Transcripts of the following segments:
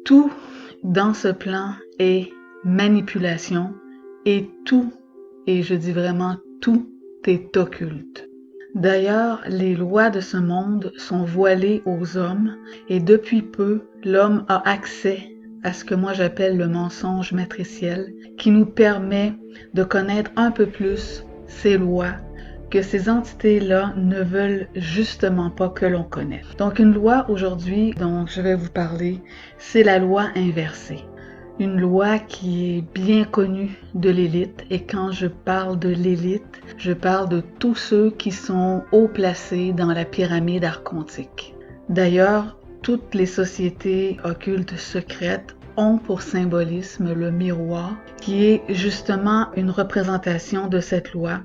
Tout dans ce plan est manipulation et tout, et je dis vraiment tout, est occulte. D'ailleurs, les lois de ce monde sont voilées aux hommes et depuis peu, l'homme a accès à ce que moi j'appelle le mensonge matriciel qui nous permet de connaître un peu plus ces lois que ces entités-là ne veulent justement pas que l'on connaisse. Donc une loi aujourd'hui dont je vais vous parler, c'est la loi inversée. Une loi qui est bien connue de l'élite, et quand je parle de l'élite, je parle de tous ceux qui sont haut placés dans la pyramide archontique. D'ailleurs, toutes les sociétés occultes secrètes ont pour symbolisme le miroir, qui est justement une représentation de cette loi,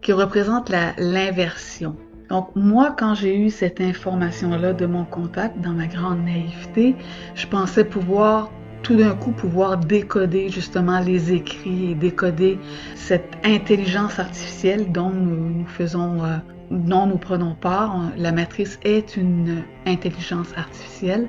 qui représente l'inversion. Donc moi, quand j'ai eu cette information-là de mon contact, dans ma grande naïveté, je pensais pouvoir tout d'un coup décoder justement les écrits et décoder cette intelligence artificielle dont nous prenons part. La matrice est une intelligence artificielle,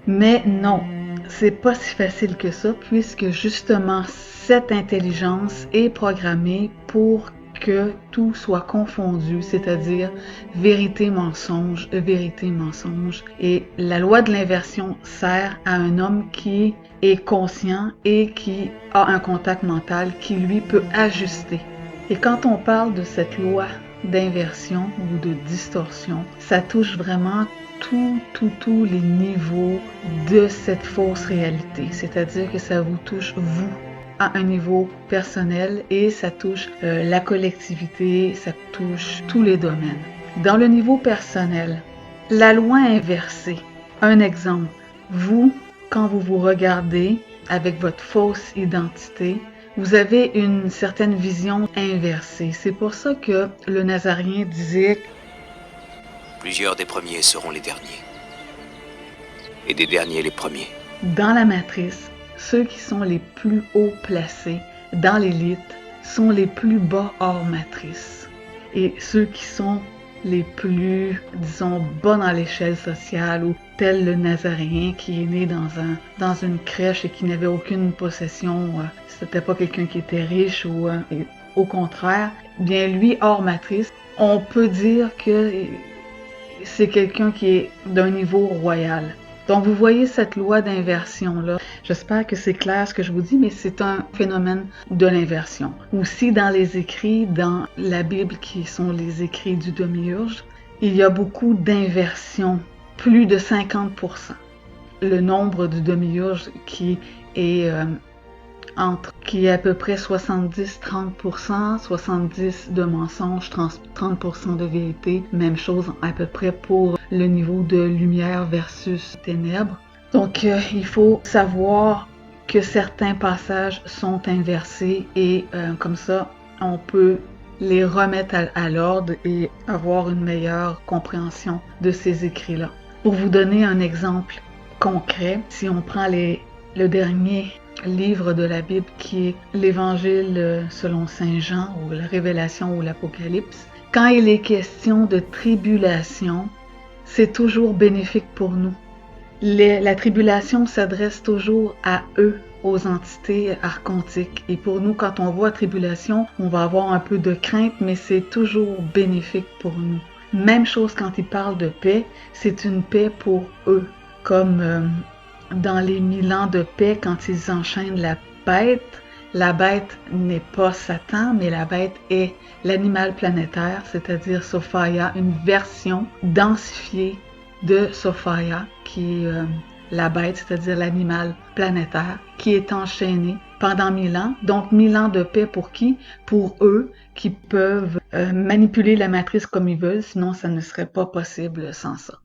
mais non, c'est pas si facile que ça puisque justement cette intelligence est programmée pour que tout soit confondu, c'est-à-dire vérité-mensonge. Et la loi de l'inversion sert à un homme qui est conscient et qui a un contact mental qui lui peut ajuster. Et quand on parle de cette loi d'inversion ou de distorsion, ça touche vraiment tous les niveaux de cette fausse réalité. C'est-à-dire que ça vous touche, vous, à un niveau personnel et ça touche la collectivité, ça touche tous les domaines. Dans le niveau personnel, la loi inversée. Un exemple, vous, quand vous vous regardez avec votre fausse identité, vous avez une certaine vision inversée. C'est pour ça que le Nazarien disait « Plusieurs des premiers seront les derniers, et des derniers les premiers. » Dans la matrice, ceux qui sont les plus haut placés dans l'élite sont les plus bas hors matrice. Et ceux qui sont les plus, disons, bas dans l'échelle sociale, ou tel le Nazaréen qui est né dans une crèche et qui n'avait aucune possession, c'était pas quelqu'un qui était riche ou au contraire, bien lui, hors matrice, on peut dire que c'est quelqu'un qui est d'un niveau royal. Donc, vous voyez cette loi d'inversion-là. J'espère que c'est clair ce que je vous dis, mais c'est un phénomène de l'inversion. Aussi, dans les écrits, dans la Bible, qui sont les écrits du Demiurge, il y a beaucoup d'inversions, plus de 50%. Le nombre du Demiurge qui est qui est à peu près 70-30%, 70% de mensonges, 30% de vérité. Même chose à peu près pour le niveau de lumière versus ténèbres. Donc, il faut savoir que certains passages sont inversés et comme ça, on peut les remettre à l'ordre et avoir une meilleure compréhension de ces écrits-là. Pour vous donner un exemple concret, si on prend le dernier livre de la Bible qui est l'Évangile selon Saint Jean ou la Révélation ou l'Apocalypse, quand il est question de tribulation, c'est toujours bénéfique pour nous. La tribulation s'adresse toujours à eux, aux entités archontiques. Et pour nous, quand on voit tribulation, on va avoir un peu de crainte, mais c'est toujours bénéfique pour nous. Même chose quand il parle de paix, c'est une paix pour eux, comme dans les 1000 ans de paix, quand ils enchaînent la bête n'est pas Satan, mais la bête est l'animal planétaire, c'est-à-dire Sophia, une version densifiée de Sophia, qui est la bête, c'est-à-dire l'animal planétaire, qui est enchaîné pendant 1000 ans. Donc 1000 ans de paix pour qui? Pour eux qui peuvent manipuler la matrice comme ils veulent, sinon ça ne serait pas possible sans ça.